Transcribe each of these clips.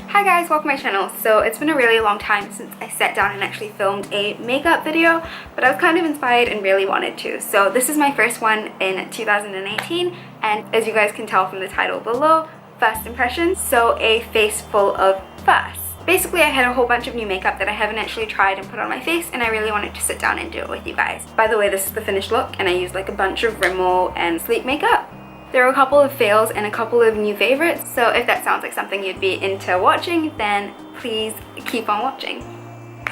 Hi guys, welcome to my channel. So it's been a really long time since I sat down and actually filmed a makeup video, but I was kind of inspired and really wanted to. So this is my first one in 2018, and as you guys can tell from the title below, first impressions, so a face full of firsts. Basically, I had a whole bunch of new makeup that I haven't actually tried and put on my face, and I really wanted to sit down and do it with you guys. By the way, this is the finished look, and I used like a bunch of Rimmel and Sleep makeup. There are a couple of fails and a couple of new favorites, so if that sounds like something you'd be into watching, then please keep on watching.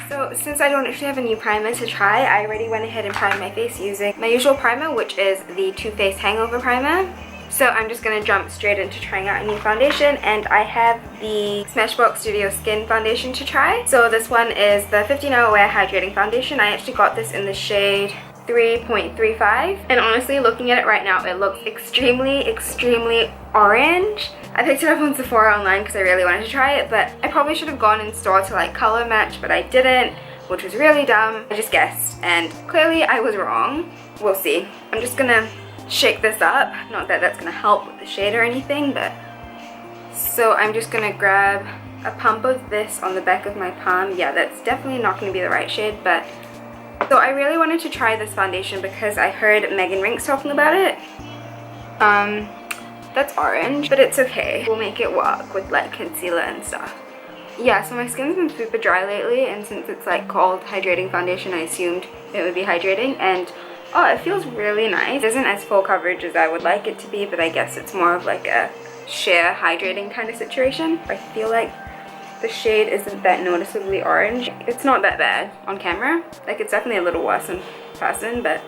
So since I don't actually have a new primer to try, I already went ahead and primed my face using my usual primer, which is the Too Faced Hangover Primer. So I'm just going to jump straight into trying out a new foundation, and I have the Smashbox Studio Skin Foundation to try. So this one is the 15 Hour Wear Hydrating Foundation. I actually got this in the shade 3.35, and honestly, looking at it right now, it looks extremely orange. I picked it up on Sephora online because I really wanted to try it, but I probably should have gone in store to like color match, but I didn't, which was really dumb. I just guessed, and clearly I was wrong. We'll see. I'm just gonna shake this up. Not that that's gonna help with the shade or anything, but so I'm just gonna grab a pump of this on the back of my palm. Yeah, that's definitely not gonna be the right shade, but so I really wanted to try this foundation because I heard Megan Rinks talking about it. That's orange, but it's okay. We'll make it work with like concealer and stuff. Yeah, so my skin's been super dry lately, and since it's like called hydrating foundation, I assumed it would be hydrating, and oh, it feels really nice. It isn't as full coverage as I would like it to be, but I guess it's more of like a sheer hydrating kind of situation. I feel like the shade isn't that noticeably orange. It's not that bad on camera. Like, it's definitely a little worse in person, but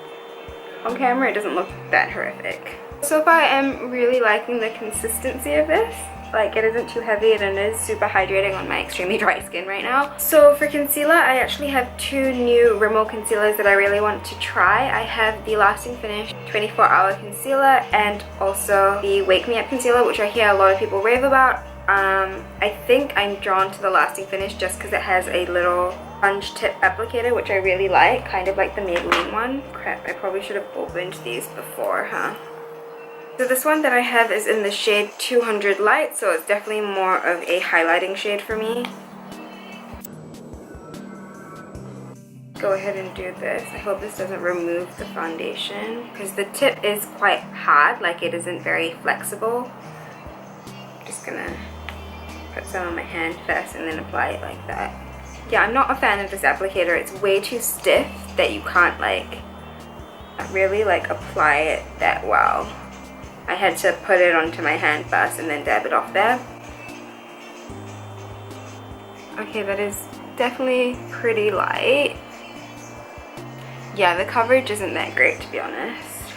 on camera it doesn't look that horrific. So far I'm really liking the consistency of this. Like, it isn't too heavy and it is super hydrating on my extremely dry skin right now. So for concealer, I actually have two new Rimmel concealers that I really want to try. I have the Lasting Finish 24 Hour Concealer and also the Wake Me Up Concealer, which I hear a lot of people rave about. I think I'm drawn to the Lasting Finish just because it has a little sponge tip applicator, which I really like, kind of like the Maybelline one. Crap, I probably should have opened these before, huh? So this one that I have is in the shade 200 Light, so it's definitely more of a highlighting shade for me. Go ahead and do this. I hope this doesn't remove the foundation because the tip is quite hard, like it isn't very flexible. I'm just gonna put some on my hand first and then apply it like that. Yeah, I'm not a fan of this applicator. It's way too stiff that you can't like really like apply it that well. I had to put it onto my hand first and then dab it off there. Okay, that is definitely pretty light. Yeah, the coverage isn't that great, to be honest.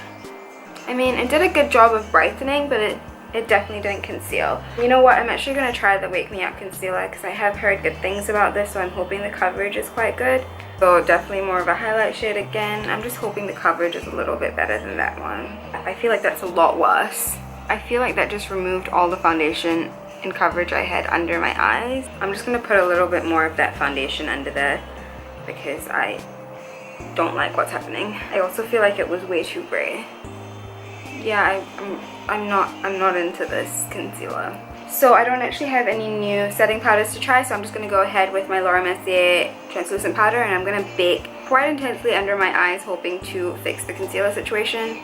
I mean, it did a good job of brightening, but it definitely didn't conceal. You know what, I'm actually going to try the Wake Me Up Concealer because I have heard good things about this, so I'm hoping the coverage is quite good. So definitely more of a highlight shade again. I'm just hoping the coverage is a little bit better than that one. I feel like that's a lot worse. I feel like that just removed all the foundation and coverage I had under my eyes. I'm just going to put a little bit more of that foundation under there because I don't like what's happening. I also feel like it was way too gray. Yeah, I'm not into this concealer. So I don't actually have any new setting powders to try, so I'm just going to go ahead with my Laura Mercier translucent powder, and I'm going to bake quite intensely under my eyes, hoping to fix the concealer situation.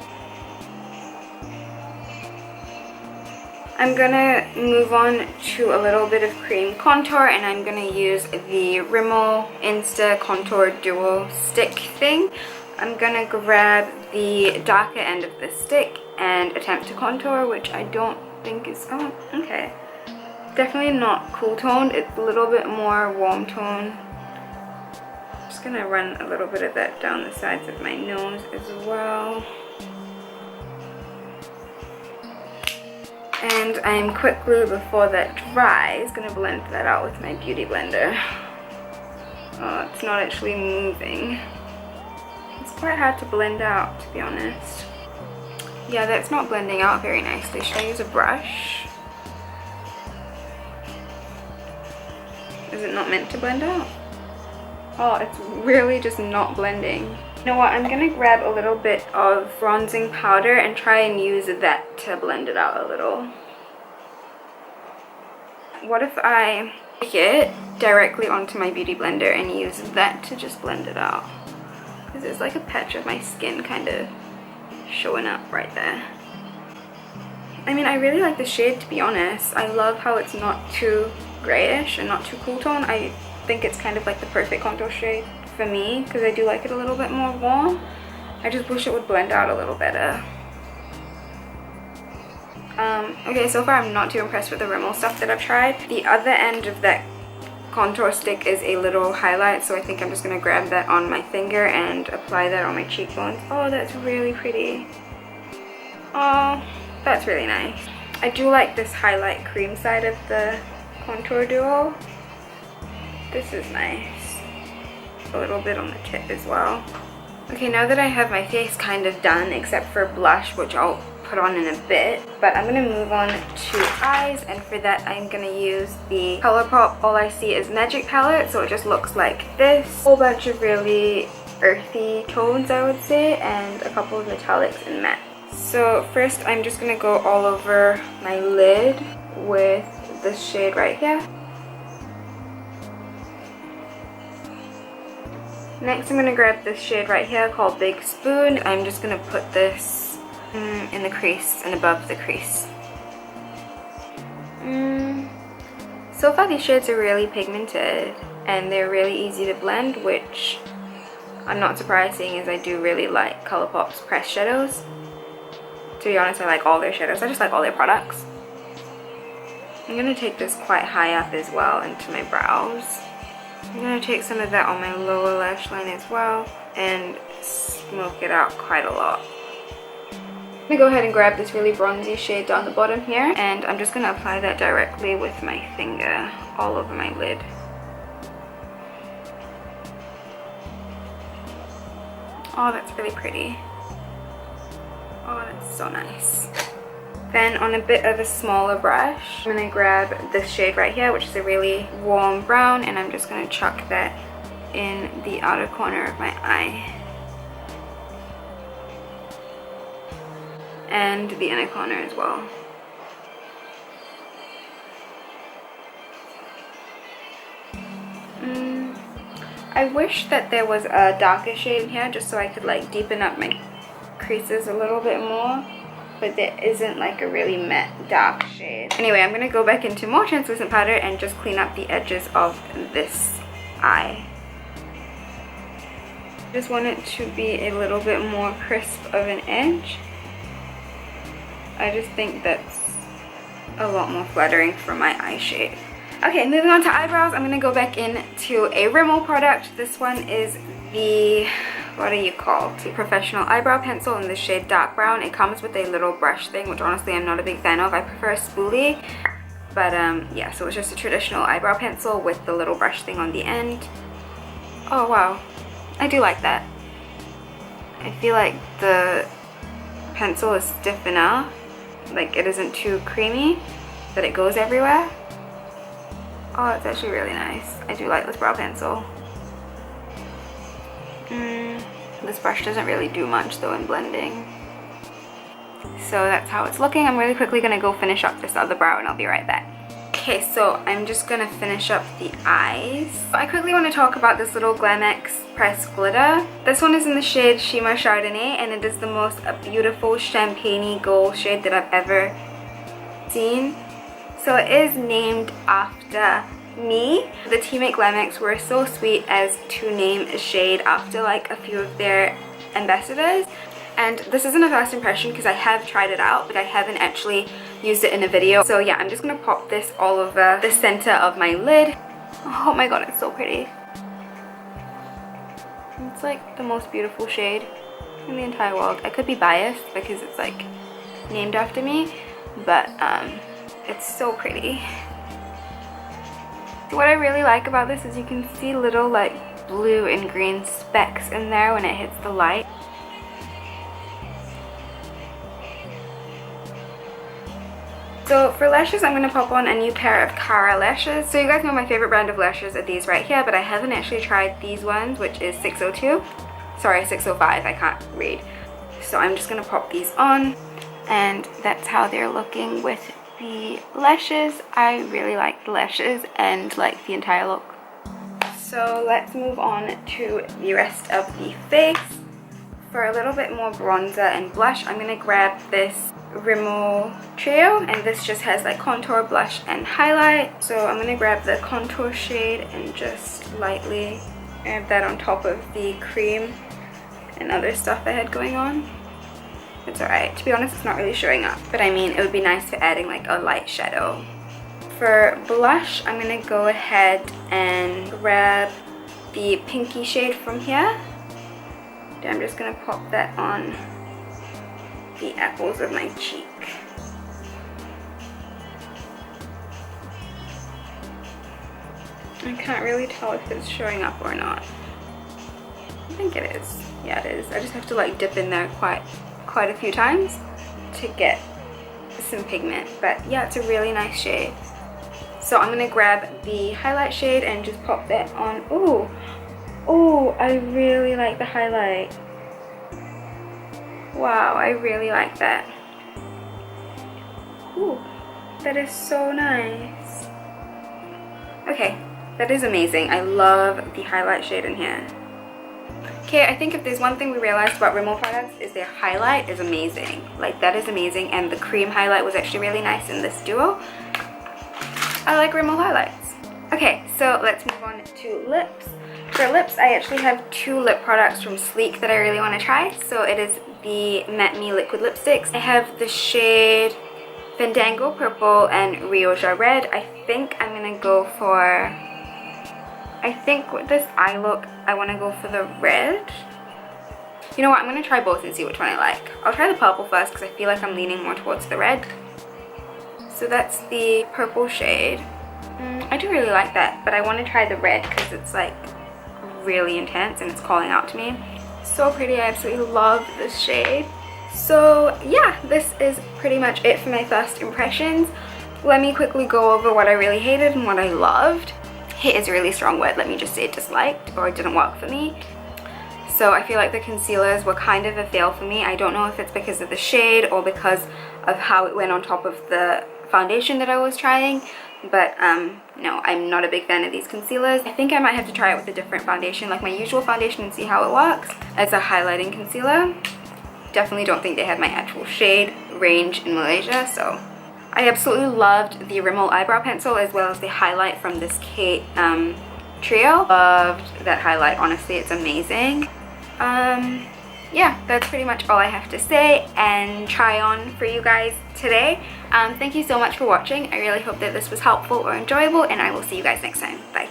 I'm going to move on to a little bit of cream contour, and I'm going to use the Rimmel Insta Contour Duo Stick thing. I'm going to grab the darker end of this stick and attempt to contour, which I don't think is, oh, okay. Definitely not cool toned, it's a little bit more warm tone. I'm just gonna run a little bit of that down the sides of my nose as well. And I'm quickly, before that dries, gonna blend that out with my beauty blender. Oh, it's not actually moving. It's quite hard to blend out, to be honest. Yeah, that's not blending out very nicely. Should I use a brush? Is it not meant to blend out? Oh, it's really just not blending. You know what, I'm gonna grab a little bit of bronzing powder and try and use that to blend it out a little. what if I take it directly onto my beauty blender and use that to just blend it out? Because there's like a patch of my skin kind of showing up right there. I mean, I really like the shade, to be honest. I love how it's not too grayish and not too cool tone. I think it's kind of like the perfect contour shade for me because I do like it a little bit more warm. I just wish it would blend out a little better. Okay, so far I'm not too impressed with the Rimmel stuff that I've tried. The other end of that contour stick is a little highlight, so I think I'm just going to grab that on my finger and apply that on my cheekbones. Oh, that's really pretty. Oh, that's really nice. I do like this highlight cream side of the contour duo. This is nice. A little bit on the tip as well. Okay, now that I have my face kind of done, except for blush, which I'll put on in a bit, but I'm gonna move on to eyes, and for that I'm gonna use the Colourpop All I See Is Magic palette. So it just looks like this. Whole bunch of really earthy tones, I would say, and a couple of metallics and matte. So first I'm just gonna go all over my lid with this shade right here. Next I'm gonna grab this shade right here called Big Spoon. I'm just gonna put this in the crease and above the crease. So far these shades are really pigmented and they're really easy to blend, which I'm not surprised seeing as I do really like Colourpop's pressed shadows. To be honest, I like all their shadows. I just like all their products. I'm going to take this quite high up as well into my brows. I'm going to take some of that on my lower lash line as well and smoke it out quite a lot. I'm going to go ahead and grab this really bronzy shade down the bottom here, and I'm just going to apply that directly with my finger all over my lid. Oh, that's really pretty. Oh, that's so nice. Then on a bit of a smaller brush, I'm going to grab this shade right here, which is a really warm brown, and I'm just going to chuck that in the outer corner of my eye. And the inner corner as well. I wish that there was a darker shade in here just so I could like deepen up my creases a little bit more, but there isn't like a really matte dark shade. Anyway, I'm going to go back into more translucent powder and just clean up the edges of this eye. I just want it to be a little bit more crisp of an edge. I just think that's a lot more flattering for my eye shade. Okay, moving on to eyebrows, I'm going to go back into a Rimmel product. This one is the, what are you called? The professional eyebrow pencil in the shade dark brown. It comes with a little brush thing, which honestly I'm not a big fan of. I prefer a spoolie. But yeah, so it's just a traditional eyebrow pencil with the little brush thing on the end. Oh wow, I do like that. I feel like the pencil is stiff enough. Like it isn't too creamy that it goes everywhere. Oh, it's actually really nice. I do like this brow pencil. This brush doesn't really do much though in blending. So that's how it's looking. I'm really quickly going to go finish up this other brow and I'll be right back. Okay, so I'm just going to finish up the eyes. I quickly want to talk about this little Glam X pressed glitter. This one is in the shade Shima Chardonnay, and it is the most beautiful champagne-y gold shade that I've ever seen. So it is named after me. The team at Glam X were so sweet as to name a shade after like a few of their ambassadors. And this isn't a first impression because I have tried it out, but I haven't actually used it in a video. So yeah, I'm just going to pop this all over the center of my lid. Oh my god, it's so pretty. It's like the most beautiful shade in the entire world. I could be biased because it's like named after me, but it's so pretty. What I really like about this is you can see little like blue and green specks in there when it hits the light. So for lashes, I'm going to pop on a new pair of Cara lashes. So you guys know my favorite brand of lashes are these right here, but I haven't actually tried these ones, which is 602. Sorry, 605, I can't read. So I'm just going to pop these on, and that's how they're looking with the lashes. I really like the lashes and like the entire look. So let's move on to the rest of the face. For a little bit more bronzer and blush, I'm going to grab this Rimmel trio, and this just has like contour, blush and highlight. So I'm going to grab the contour shade and just lightly add that on top of the cream and other stuff I had going on. It's alright. To be honest, it's not really showing up, but I mean, it would be nice for adding like a light shadow. For blush, I'm going to go ahead and grab the pinky shade from here. I'm just going to pop that on the apples of my cheek. I can't really tell if it's showing up or not. I think it is. Yeah, it is. I just have to like dip in there quite a few times to get some pigment. But yeah, it's a really nice shade. So I'm going to grab the highlight shade and just pop that on. Ooh, ooh, I really like the highlight. Wow, I really like that. Ooh, that is so nice. Okay, that is amazing. I love the highlight shade in here. Okay, I think if there's one thing we realized about Rimmel products is their highlight is amazing. Like, that is amazing, and the cream highlight was actually really nice in this duo. I like Rimmel highlights. Okay, so let's move on to lips. For lips, I actually have two lip products from Sleek that I really want to try. So it is the Matte Me liquid lipsticks. I have the shade Fandango Purple and Rioja Red. I think I'm going to go for... I think with this eye look, I want to go for the red. You know what, I'm going to try both and see which one I like. I'll try the purple first because I feel like I'm leaning more towards the red. So that's the purple shade. I do really like that, but I want to try the red because it's like really intense and it's calling out to me. So pretty, I absolutely love this shade. So yeah, this is pretty much it for my first impressions. Let me quickly go over what I really hated and what I loved. Hate is a really strong word, let me just say disliked, or it didn't work for me. So I feel like the concealers were kind of a fail for me. I don't know if it's because of the shade or because of how it went on top of the foundation that I was trying, but no, I'm not a big fan of these concealers. I think I might have to try it with a different foundation, like my usual foundation, and see how it works as a highlighting concealer. Definitely don't think they have my actual shade range in Malaysia, so I absolutely loved the Rimmel eyebrow pencil as well as the highlight from this Kate trio. Loved that highlight, honestly, it's amazing. Yeah, that's pretty much all I have to say and try on for you guys today. Thank you so much for watching. I really hope that this was helpful or enjoyable, and I will see you guys next time. Bye.